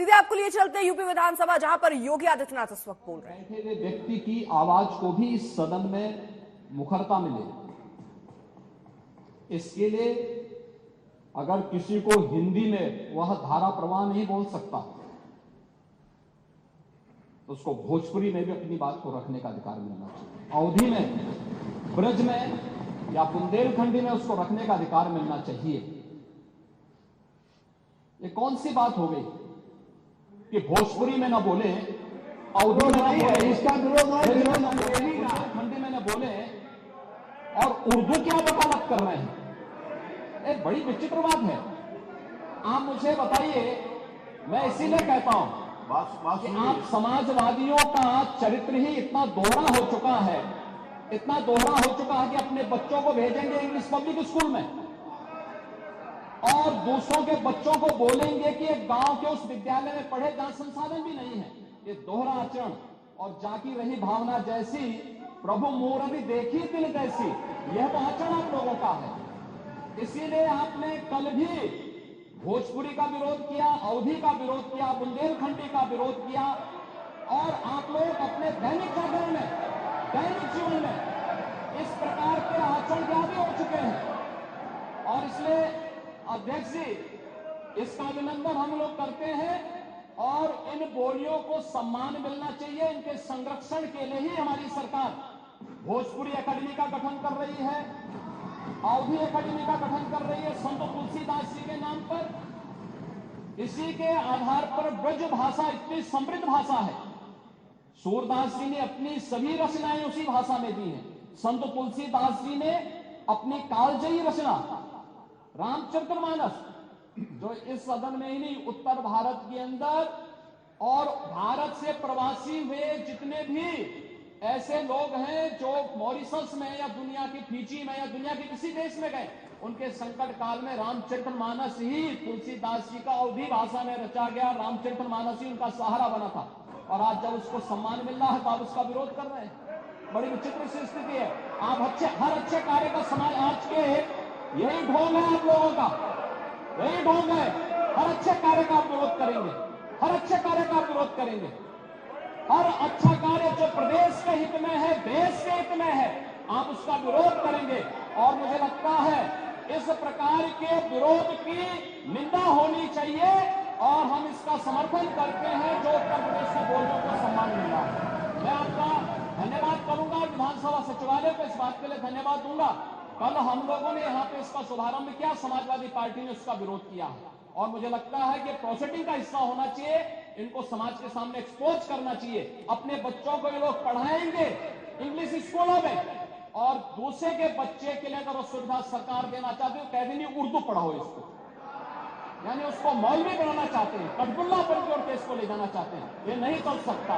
सीधे आपको लिए चलते हैं यूपी विधानसभा, जहां पर योगी आदित्यनाथ इस वक्त बोल रहे हैं। बैठे हुए व्यक्ति की आवाज को भी इस सदन में मुखरता मिले, इसके लिए अगर किसी को हिंदी में वह धारा प्रवाह नहीं बोल सकता तो उसको भोजपुरी में भी अपनी बात को रखने का अधिकार मिलना चाहिए। अवधी में, ब्रज में या बुंदेलखंडी में उसको रखने का अधिकार मिलना चाहिए। ये कौन सी बात हो गई कि भोजपुरी में ना बोले, अवधी में नहीं है, इसका विरोध बुंदेलखंडी में ना बोले और उर्दू क्या वकालत कर रहे हैं। एक बड़ी विचित्र बात है। आप मुझे बताइए, मैं इसीलिए कहता हूं कि आप समाजवादियों का चरित्र ही इतना दोहरा हो चुका है, इतना दोहरा हो चुका है कि अपने बच्चों को भेजेंगे इंग्लिश पब्लिक स्कूल में और दूसरों के बच्चों को बोलेंगे कि एक गांव के उस विद्यालय में पढ़े जहां संसाधन भी नहीं है। ये दोहरा आचरण और जाकी रही भावना जैसी प्रभु मोर भी देखी दिल जैसी, यह तो आचरण आप लोगों का है। इसीलिए आपने कल भी भोजपुरी का विरोध किया, अवधी का विरोध किया, बुंदेलखंडी का विरोध किया और आप लोग अपने दैनिक जागरण में, दैनिक जीवन में इस प्रकार के आचरण के आदी हो चुके हैं। और इसलिए अध्यक्ष जी, इसका अभिनंदन हम लोग करते हैं और इन बोलियों को सम्मान मिलना चाहिए। इनके संरक्षण के लिए ही हमारी सरकार भोजपुरी अकादमी का गठन कर रही है, अवधी अकादमी का गठन कर रही है संत तुलसीदास जी के नाम पर। इसी के आधार पर ब्रज भाषा इतनी समृद्ध भाषा है। सूरदास जी ने अपनी सभी रचनाएं उसी भाषा में दी हैं। संत तुलसीदास जी ने अपनी कालजयी रचना रामचरितमानस, जो इस सदन में ही नहीं, उत्तर भारत के अंदर और भारत से प्रवासी हुए जितने भी ऐसे लोग हैं जो मॉरिशस में या दुनिया की फिजी में या दुनिया के किसी देश में गए, उनके संकट काल में रामचरितमानस ही तुलसीदास जी का अवधी भाषा में रचा गया रामचरितमानस ही उनका सहारा बना था। और आज जब उसको सम्मान मिल रहा है तो आप उसका विरोध कर रहे हैं। बड़ी विचित्र सी स्थिति है। आप हर अच्छे कार्य का समाज, आज के यही ढोंग है आप लोगों का, यही ढोंग है। हर अच्छे कार्य का आप विरोध करेंगे, हर अच्छे कार्य का आप विरोध करेंगे। हर अच्छा कार्य जो प्रदेश के हित में है, देश के हित में है, आप उसका विरोध करेंगे। और मुझे लगता है इस प्रकार के विरोध की निंदा होनी चाहिए और हम इसका समर्थन करते हैं जो उत्तर प्रदेश के बोलियों को सम्मान मिल रहा है। मैं आपका धन्यवाद करूंगा, विधानसभा सचिवालय को इस बात के लिए धन्यवाद दूंगा। कल हम लोगों ने यहाँ पे इसका शुभारंभ किया, समाजवादी पार्टी ने उसका विरोध किया और मुझे लगता है कि प्रोसेडिंग का हिस्सा होना चाहिए। इनको समाज के सामने एक्सपोज करना चाहिए। अपने बच्चों को ये लोग पढ़ाएंगे इंग्लिश स्कूलों में और दूसरे के बच्चे के लिए अगर वो सुविधा सरकार देना चाहती है, कह देनी उर्दू पढ़ाओ इसको, यानी उसको मौलवी बनाना चाहते हैं, कटबुल्ला पर की ओर केस को ले जाना चाहते हैं। ये नहीं चल सकता।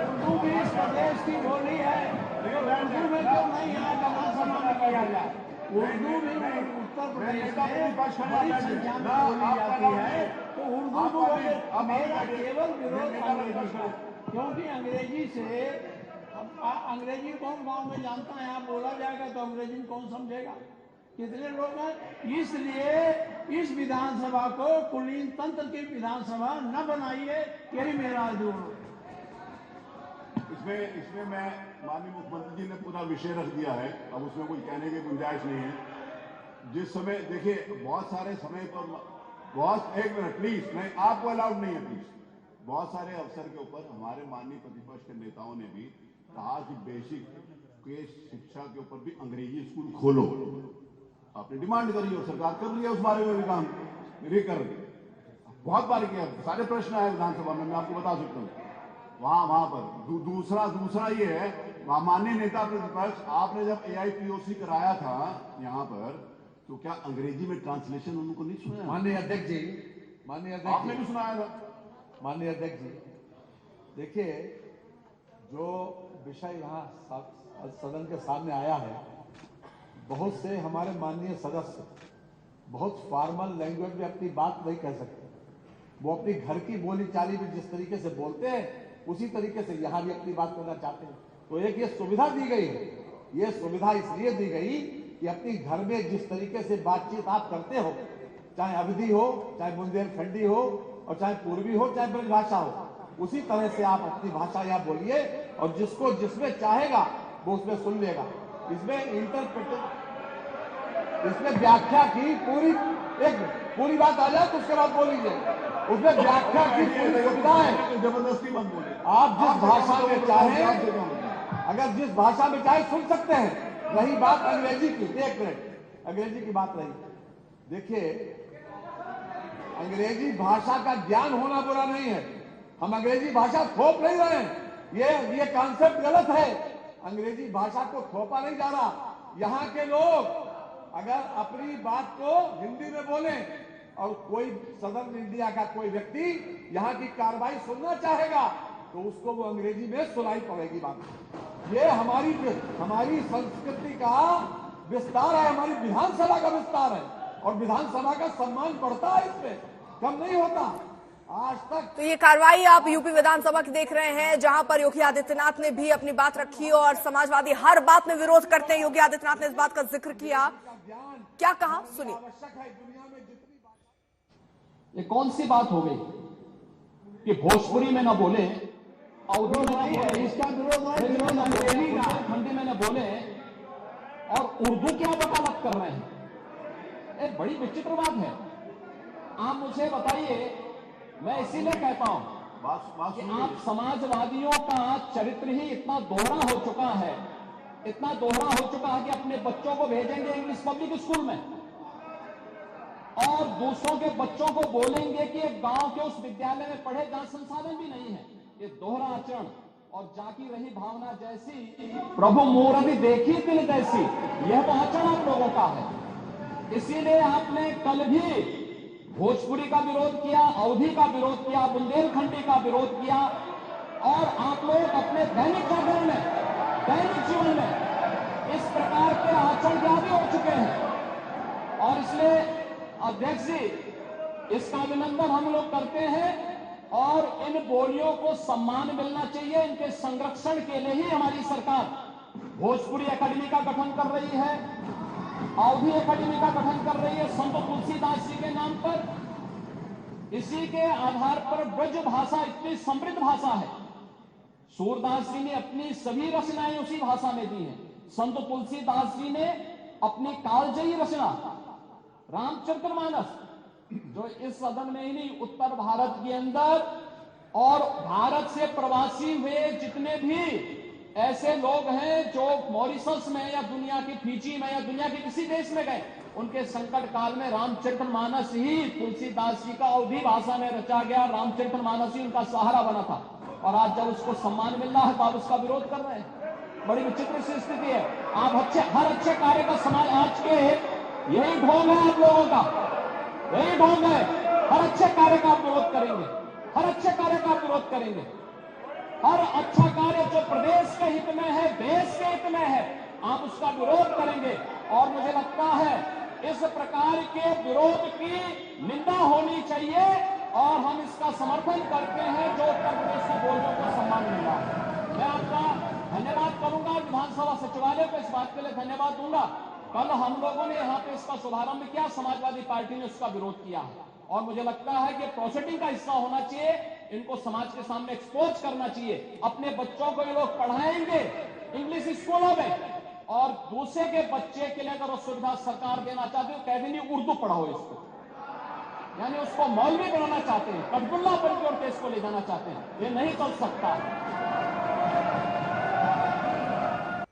उर्दू भी इस प्रदेश की बोली है, उर्दू में क्यों नहीं यहाँ विधानसभा में किया जाए? उर्दू भी उत्तर प्रदेश में बड़ी संख्या में बोली जाती है, तो उर्दू को मेरा केवल विरोध अंग्रेजी से, क्योंकि अंग्रेजी से अंग्रेजी कौन गांव में जानता है? यहाँ बोला जाएगा तो अंग्रेजी कौन समझेगा? कितने लोग हैं? इसलिए इस विधानसभा को कुलीन तंत्र की विधानसभा न बनाइए, यही मेरा अनुरोध। इसमें मैं माननीय मुख्यमंत्री जी ने पूरा विषय रख दिया है, अब उसमें कोई कहने की गुंजाइश नहीं है। जिस समय देखिए बहुत सारे समय पर एक मिनट प्लीज, नहीं आपको अलाउड नहीं है प्लीज। बहुत सारे अवसर के ऊपर हमारे माननीय प्रतिपक्ष के नेताओं ने भी कहा कि बेसिक के शिक्षा के ऊपर भी अंग्रेजी स्कूल खोलो। आपने डिमांड करी और सरकार कर रही है उस बारे में भी काम, मेरी कर रही है। बहुत बार किया, सारे प्रश्न आए विधानसभा में, मैं आपको बता सकता हूँ। वहां पर दूसरा ये है, माननीय नेता प्रतिपक्ष, आपने जब AIPOC कराया था यहाँ पर, तो क्या अंग्रेजी में ट्रांसलेशन उनको नहीं सुनाया? माननीय अध्यक्ष जी, आपने भी सुनाया था। माननीय अध्यक्ष जी, देखिए जो विषय यहाँ सदन के सामने आया है, बहुत से हमारे माननीय सदस्य बहुत फॉर्मल लैंग्वेज में अपनी बात नहीं कह सकते। वो अपनी घर की बोली चाली में जिस तरीके से बोलते हैं उसी तरीके से यहाँ भी अपनी बात करना चाहते हैं। तो एक ये सुविधा दी गई है, ये सुविधा इसलिए दी गई कि अपनी घर में जिस तरीके से बातचीत आप करते हो, चाहे अवधी हो, चाहे बुंदेलखंडी हो, और चाहे पूर्वी हो, चाहे ब्रजभाषा हो, उसी तरह से आप अपनी भाषा यहाँ बोलिए और जिसको जिसमें चाहेगा वो उसमें सुन लेगा। इसमें व्याख्या की पूरी बात आ जाए तो उसके बाद बोल लीजिए। उसमें व्याख्या की पूरी सुविधा है। जबरदस्ती मत बोले। आप जिस भाषा में चाहे, अगर जिस भाषा में चाहे सुन सकते हैं। रही बात अंग्रेजी की, एक मिनट, अंग्रेजी की बात रही, देखिए अंग्रेजी भाषा का ज्ञान होना बुरा नहीं है। हम अंग्रेजी भाषा थोप नहीं रहे हैं, ये कॉन्सेप्ट गलत है। अंग्रेजी भाषा को थोपा नहीं जा रहा। यहाँ के लोग अगर अपनी बात को हिंदी में बोले और कोई सदर्न इंडिया का कोई व्यक्ति यहाँ की कार्रवाई सुनना चाहेगा तो उसको वो अंग्रेजी में सुनाई पड़ेगी बात। ये हमारी संस्कृति का विस्तार है, हमारी विधानसभा का विस्तार है और विधानसभा का सम्मान बढ़ता है, इसमें कम नहीं होता आज तक। तो ये कार्रवाई आप यूपी विधानसभा की देख रहे हैं, जहां पर योगी आदित्यनाथ ने भी अपनी बात रखी और समाजवादी हर बात में विरोध करते हैं। योगी आदित्यनाथ ने इस बात का जिक्र किया, क्या कहा सुनिए। ये कौन सी बात हो गई कि भोजपुरी में न बोले, अवधी में न बोले, इसका विरोध खंडी में न बोले और उर्दू क्या वकालत कर रहे हैं। एक बड़ी विचित्र बात है। आप मुझे बताइए, मैं इसीलिए कहता हूं कि आप समाजवादियों का चरित्र ही इतना दोहरा हो चुका है, इतना दोहरा हो चुका है कि अपने बच्चों को भेजेंगे इंग्लिश पब्लिक स्कूल में और दूसरों के बच्चों को बोलेंगे कि एक गांव के उस विद्यालय में पढ़े जहां संसाधन भी नहीं है। ये दोहरा आचरण और जाकी रही भावना जैसी, प्रभु मूर्ति देखी दिल जैसी, यह तो आचरण आप लोगों का है। इसीलिए आपने कल भी भोजपुरी का विरोध किया, अवधी का विरोध किया, बुंदेलखंडी का विरोध किया और आप लोग अपने दैनिक जागरण में, दैनिक जीवन में इस प्रकार के आचरण के आदी हो चुके हैं। और इसलिए अध्यक्ष जी, इसका अभिनंदन हम लोग करते हैं और इन बोलियों को सम्मान मिलना चाहिए। इनके संरक्षण के लिए ही हमारी सरकार भोजपुरी अकादमी का गठन कर रही है, अवधी अकादमी का गठन कर रही है संत तुलसीदास जी के नाम पर। इसी के आधार पर ब्रज भाषा इतनी समृद्ध भाषा है। सूरदास जी ने अपनी सभी रचनाएं उसी भाषा में दी हैं। संत तुलसीदास जी ने अपनी कालजयी रचना रामचरितमानस, जो इस सदन में ही नहीं उत्तर भारत के अंदर और भारत से प्रवासी हुए जितने भी ऐसे लोग हैं जो मॉरिशस में या दुनिया की फिजी में या दुनिया के किसी देश में गए, उनके संकट काल में रामचरितमानस ही तुलसीदास जी का अवधी भाषा में रचा गया, रामचरितमानस ही उनका सहारा बना था। और आज जब उसको सम्मान मिल रहा है तो आप उसका विरोध कर रहे हैं। बड़ी विचित्र सी स्थिति है। आप हर अच्छे कार्य का समाज, आज के यही ढोंग है आप लोगों का, यही ढोंग है। हर अच्छे कार्य का आप विरोध करेंगे, हर अच्छे कार्य का आप विरोध करेंगे। हर अच्छा कार्य जो प्रदेश के हित में है, देश के हित में है, आप उसका विरोध करेंगे। और मुझे लगता है इस प्रकार के विरोध की निंदा होनी चाहिए और हम इसका समर्थन करते हैं जो उत्तर प्रदेश की बोलियों को सम्मान मिल रहा है। मैं आपका धन्यवाद करूंगा, विधानसभा सचिवालय को इस बात के लिए धन्यवाद दूंगा। कल हम लोगों ने यहाँ पे इसका शुभारंभ किया, समाजवादी पार्टी ने उसका विरोध किया और मुझे लगता है कि प्रोसीडिंग का हिस्सा होना चाहिए। इनको समाज के सामने एक्सपोज करना चाहिए। अपने बच्चों को ये लोग पढ़ाएंगे इंग्लिश स्कूलों में और दूसरे के बच्चे के लिए अगर वो सुविधा सरकार देना चाहती है, कह देंगे उर्दू पढ़ाओ इसको, यानी उसको मौलवी बनाना चाहते हैं, कटबुल्ला बन के इसको ले जाना चाहते हैं। ये नहीं चल सकता।